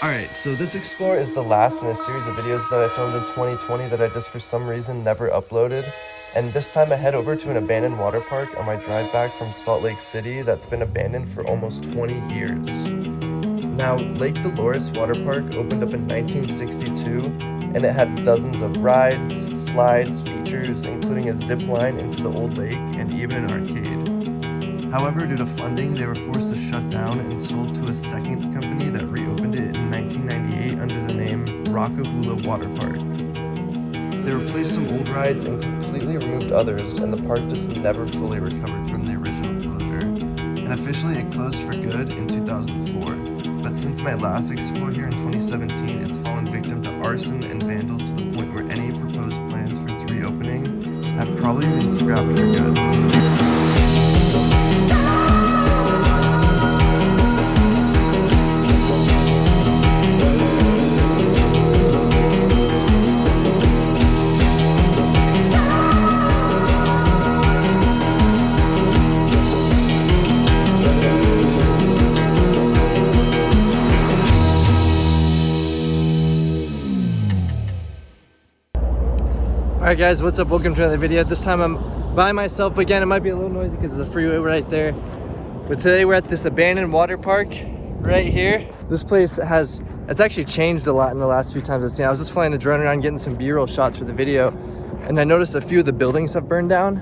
Alright, so this Explorer is the last in a series of videos that I filmed in 2020 that I just for some reason never uploaded. And this time I head over to an abandoned water park on my drive back from Salt Lake City that's been abandoned for almost 20 years. Now, Lake Doloras Water Park opened up in 1962, and it had dozens of rides, slides, features, including a zip line into the old lake and even an arcade. However, due to funding, they were forced to shut down and sold to a second company that reopened it in 1998 under the name Rock-A-Hoola Water Park. They replaced some old rides and completely removed others, and the park just never fully recovered from the original closure. And officially it closed for good in 2004. But since my last explore here in 2017, it's fallen victim to arson and vandals to the point where any proposed plans for its reopening have probably been scrapped for good. Alright guys, what's up? Welcome to another video. This time I'm by myself again. It might be a little noisy because there's a freeway right there. But today we're at this abandoned water park right here. This place it's actually changed a lot in the last few times I've seen it. I was just flying the drone around getting some B-roll shots for the video, and I noticed a few of the buildings have burned down.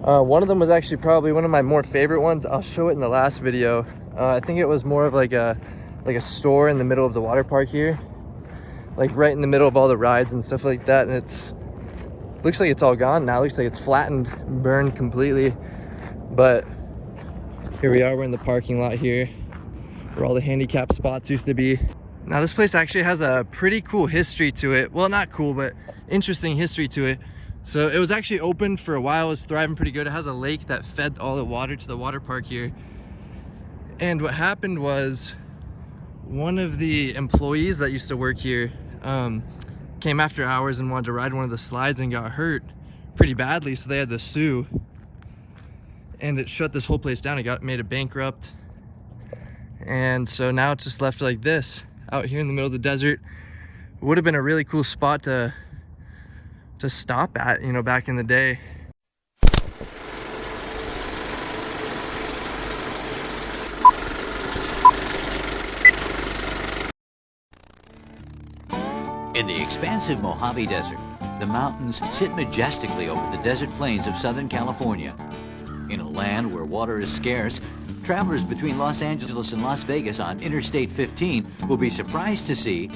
One of them was actually probably one of my more favorite ones. I'll show it in the last video. I think it was more of like a store in the middle of the water park here. Like right in the middle of all the rides and stuff like that, and looks like it's all gone now. Looks like it's flattened, burned completely. But here we are, we're in the parking lot here where all the handicap spots used to be. Now this place actually has a pretty cool history to it. Well, not cool, but interesting history to it. So it was actually open for a while, it was thriving pretty good. It has a lake that fed all the water to the water park here. And what happened was one of the employees that used to work here came after hours and wanted to ride one of the slides and got hurt pretty badly, so they had to sue, and it shut this whole place down. It made it bankrupt, and so now it's just left like this out here in the middle of the desert. It would have been a really cool spot to stop at, you know, back in the day. In the expansive Mojave Desert, the mountains sit majestically over the desert plains of Southern California. In a land where water is scarce, travelers between Los Angeles and Las Vegas on Interstate 15 will be surprised to see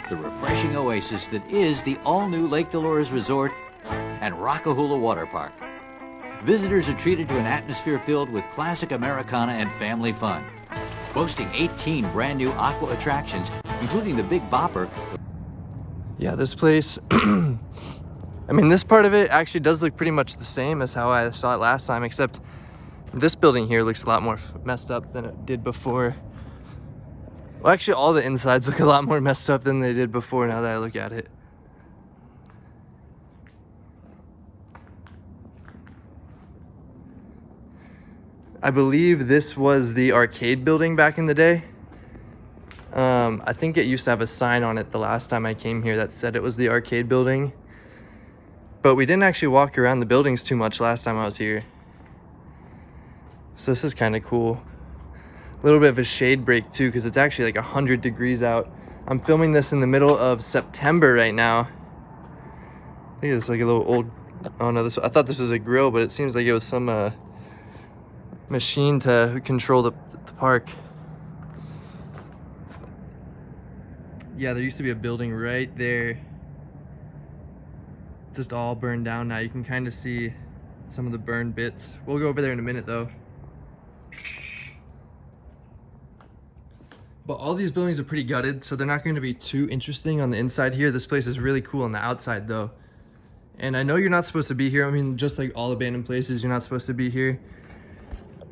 the refreshing oasis that is the all-new Lake Doloras Resort and Rock-A-Hoola Water Park. Visitors are treated to an atmosphere filled with classic Americana and family fun, boasting 18 brand new aqua attractions, including the Big Bopper. Yeah, this place, I mean, this part of it actually does look pretty much the same as how I saw it last time, except this building here looks a lot more messed up than it did before. Well, actually, all the insides look a lot more messed up than they did before now that I look at it. I believe this was the arcade building back in the day. I think it used to have a sign on it the last time I came here that said it was the arcade building. But we didn't actually walk around the buildings too much last time I was here. So this is kind of cool. A little bit of a shade break too, because it's actually like 100 degrees out. I'm filming this in the middle of September right now. I think it's like a little old, oh no, I thought this was a grill, but it seems like it was some machine to control the park. Yeah, there used to be a building right there. It's just all burned down now. You can kind of see some of the burned bits. We'll go over there in a minute though. But all these buildings are pretty gutted, so they're not going to be too interesting on the inside here. This place is really cool on the outside though. And I know you're not supposed to be here. I mean, just like all abandoned places, you're not supposed to be here.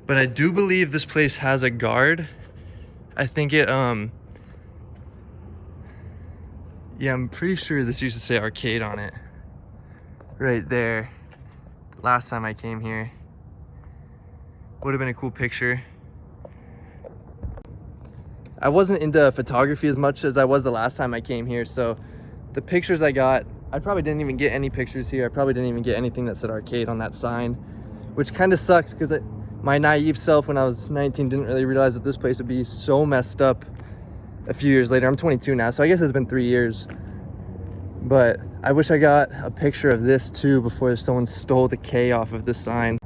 But I do believe this place has a guard. I think it, yeah, I'm pretty sure this used to say arcade on it. Right there. Last time I came here. Would have been a cool picture. I wasn't into photography as much as I was the last time I came here, so the pictures I got, I probably didn't even get any pictures here. I probably didn't even get anything that said arcade on that sign, which kind of sucks because my naive self when I was 19 didn't really realize that this place would be so messed up a few years later. I'm 22 now, so I guess it's been 3 years. But I wish I got a picture of this too before someone stole the K off of this sign.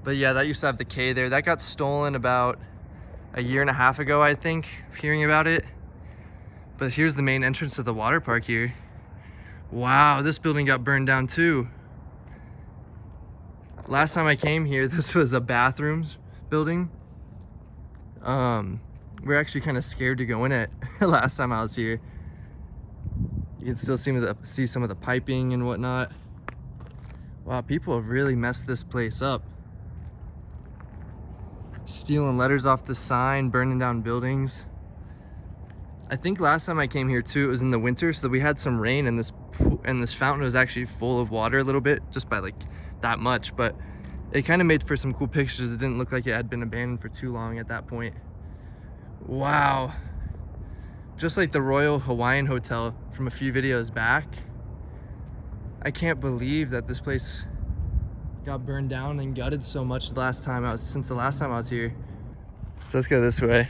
But yeah, that used to have the K there. That got stolen about a year and a half ago, I think, hearing about it. But here's the main entrance to the water park here. Wow, this building got burned down too. Last time I came here, this was a bathrooms building. We're actually kind of scared to go in it last time I was here. You can still see some of the piping and whatnot. Wow, people have really messed this place up. Stealing letters off the sign, burning down buildings. I think last time I came here too, it was in the winter, so we had some rain and this fountain was actually full of water a little bit, just by like that much, but it kind of made for some cool pictures. It didn't look like it had been abandoned for too long at that point. Wow. Just like the Royal Hawaiian Hotel from a few videos back. I can't believe that this place got burned down and gutted so much since the last time I was here. So let's go this way.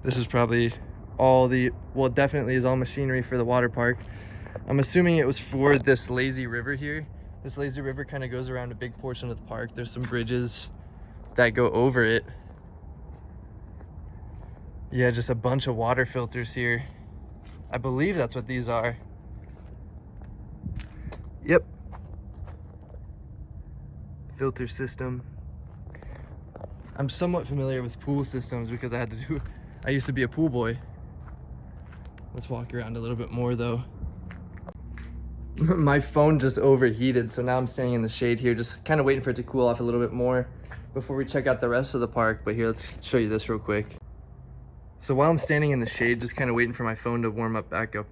This is probably definitely is all machinery for the water park. I'm assuming it was for this lazy river here. This lazy river kind of goes around a big portion of the park. There's some bridges that go over it. Yeah, just a bunch of water filters here. I believe that's what these are. Yep. Filter system. I'm somewhat familiar with pool systems because I used to be a pool boy. Let's walk around a little bit more though. My phone just overheated, so now I'm standing in the shade here, just kind of waiting for it to cool off a little bit more before we check out the rest of the park. But here, let's show you this real quick. So while I'm standing in the shade, just kind of waiting for my phone to warm up back up,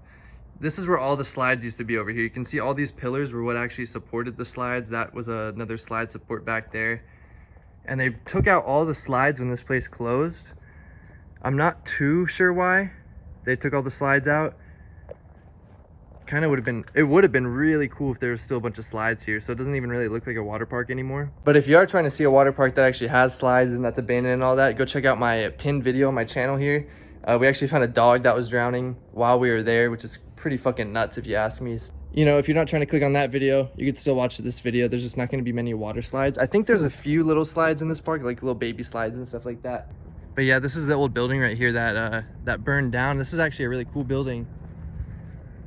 this is where all the slides used to be over here. You can see all these pillars were what actually supported the slides. That was another slide support back there. And they took out all the slides when this place closed. I'm not too sure why they took all the slides out. It would have been really cool if there was still a bunch of slides here, so it doesn't even really look like a water park anymore. But if you are trying to see a water park that actually has slides and that's abandoned and all that, go check out my pinned video on my channel here. We actually found a dog that was drowning while we were there, which is pretty fucking nuts if you ask me. You know, if you're not trying to click on that video, you could still watch this video. There's just not going to be many water slides. I think there's a few little slides in this park, like little baby slides and stuff like that. But yeah, this is the old building right here that burned down. This is actually a really cool building.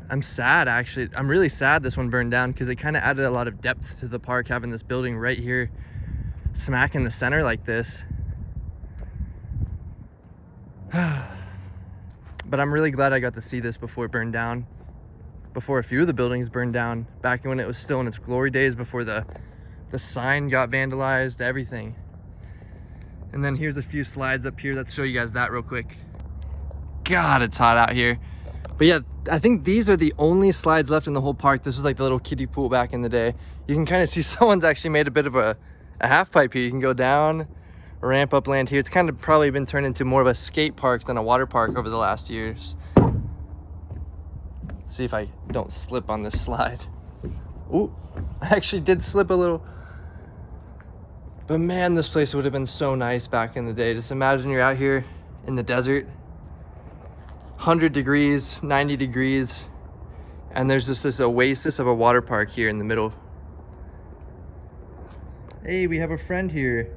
I'm sad, actually. I'm really sad this one burned down because it kind of added a lot of depth to the park, having this building right here smack in the center like this. But I'm really glad I got to see this before it burned down, before a few of the buildings burned down, back when it was still in its glory days, before the sign got vandalized, everything. And then here's a few slides up here. Let's show you guys that real quick. God, it's hot out here. But yeah, I think these are the only slides left in the whole park. This was like the little kiddie pool back in the day. You can kind of see someone's actually made a bit of a half pipe here. You can go down, ramp up, land here. It's kind of probably been turned into more of a skate park than a water park over the last years. Let's see if I don't slip on this slide. Ooh, I actually did slip a little. But man, this place would have been so nice back in the day. Just imagine you're out here in the desert, 100 degrees, 90 degrees, and there's just this oasis of a water park here in the middle. Hey, we have a friend here.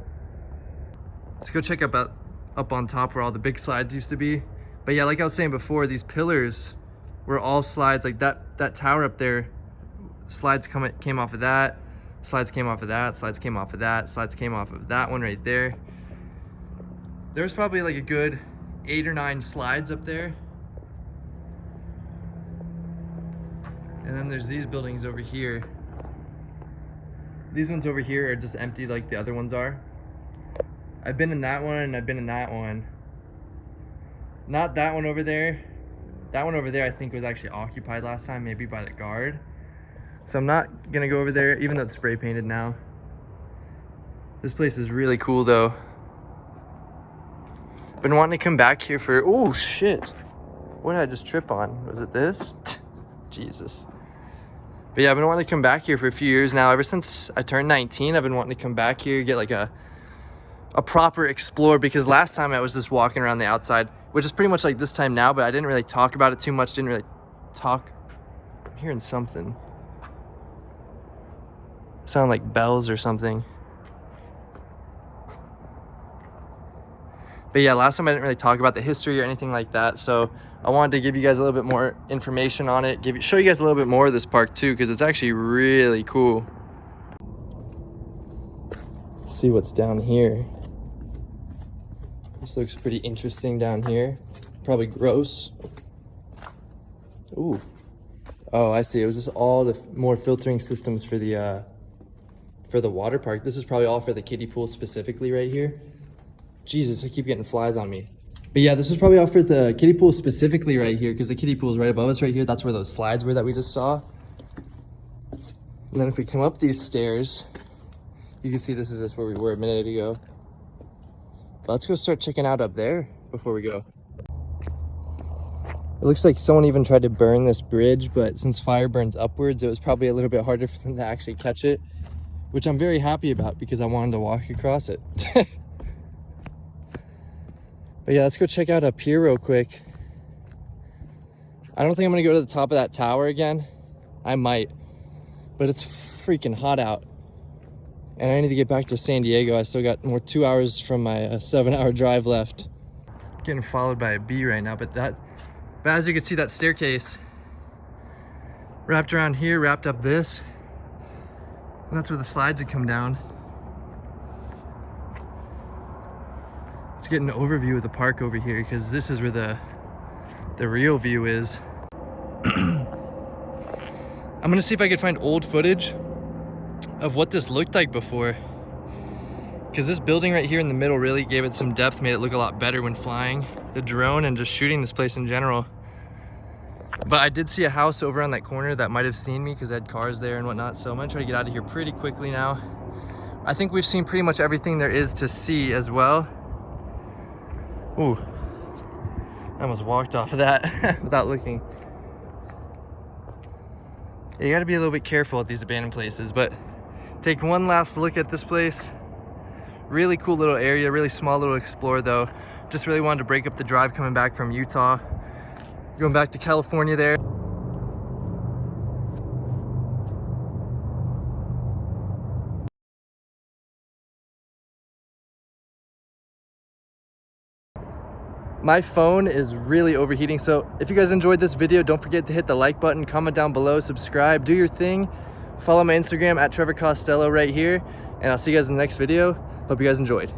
Let's go check up on top where all the big slides used to be. But yeah, like I was saying before, these pillars were all slides. Like that tower up there, slides came off of that, slides came off of that, slides came off of that, slides came off of that one right there. There's probably like a good 8 or 9 slides up there. And then there's these buildings over here. These ones over here are just empty like the other ones are. I've been in that one and I've been in that one. Not that one over there. That one over there I think was actually occupied last time, maybe by the guard. So I'm not gonna go over there, even though it's spray painted now. This place is really cool though. Been wanting to come back here for, oh shit. What did I just trip on? Was it this? Jesus. But yeah, I've been wanting to come back here for a few years now. Ever since I turned 19, I've been wanting to come back here, get like a proper explore, because last time I was just walking around the outside, which is pretty much like this time now, but I didn't really talk about it too much, didn't really talk. I'm hearing something. Sound like bells or something. But yeah, last time I didn't really talk about the history or anything like that, so I wanted to give you guys a little bit more information on it, show you guys a little bit more of this park too, because it's actually really cool. Let's see what's down here. This looks pretty interesting down here. Probably gross. Ooh. Oh, I see. It was just all the more filtering systems for the water park. This is probably all for the kiddie pool specifically right here. Jesus, I keep getting flies on me. But yeah, this is probably all for the kiddie pool specifically right here, because the kiddie pool is right above us right here. That's where those slides were that we just saw. And then if we come up these stairs, you can see this is just where we were a minute ago. But let's go start checking out up there before we go. It looks like someone even tried to burn this bridge, but since fire burns upwards, it was probably a little bit harder for them to actually catch it, which I'm very happy about because I wanted to walk across it. But yeah, let's go check out up here real quick. I don't think I'm gonna go to the top of that tower again. I might, but it's freaking hot out. And I need to get back to San Diego. I still got 2 hours from my 7-hour drive left. Getting followed by a bee right now, but as you can see, that staircase wrapped around here, wrapped up this. And that's where the slides would come down. Let's get an overview of the park over here, because this is where the real view is. I'm gonna see if I can find old footage of what this looked like before, because this building right here in the middle really gave it some depth, made it look a lot better when flying the drone and just shooting this place in general. But I did see a house over on that corner that might have seen me because I had cars there and whatnot, so I'm gonna try to get out of here pretty quickly now. I think we've seen pretty much everything there is to see as well. Ooh, I almost walked off of that without looking. You gotta be a little bit careful at these abandoned places, but take one last look at this place. Really cool little area, really small little explore though. Just really wanted to break up the drive coming back from Utah, going back to California there. My phone is really overheating, so if you guys enjoyed this video, don't forget to hit the like button, comment down below, subscribe, do your thing. Follow my Instagram at Trevor Costelloe right here, and I'll see you guys in the next video. Hope you guys enjoyed.